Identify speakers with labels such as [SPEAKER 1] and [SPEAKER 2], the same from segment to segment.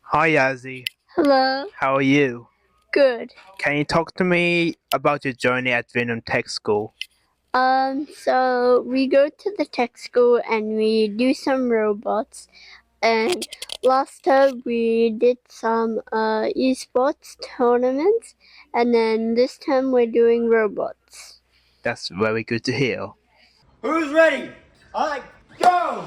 [SPEAKER 1] Hi, Yazzie.
[SPEAKER 2] Hello.
[SPEAKER 1] How are you?
[SPEAKER 2] Good.
[SPEAKER 1] Can you talk to me about your journey at Venom Tech School?
[SPEAKER 2] So we go to the tech school and we do some robots. And last time we did some esports tournaments, and then this time we're doing robots.
[SPEAKER 1] That's very good to hear.
[SPEAKER 3] Who's ready? Alright, go!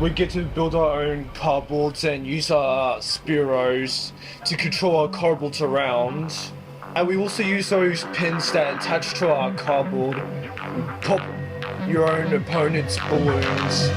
[SPEAKER 3] We get to build our own cardboards and use our Spiros to control our cardboards around. And we also use those pins that attach to our cardboard. Pop your own opponent's balloons.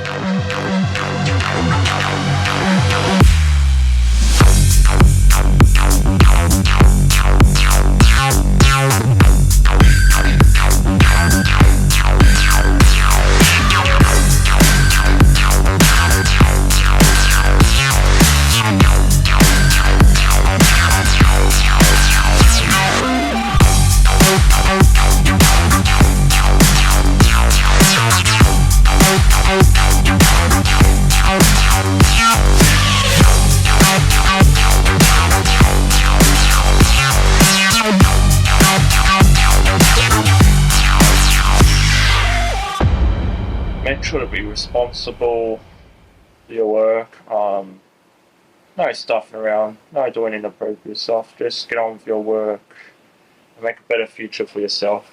[SPEAKER 4] Make sure to be responsible for your work. No stuffing around, no doing inappropriate stuff. Just get on with your work and make a better future for yourself.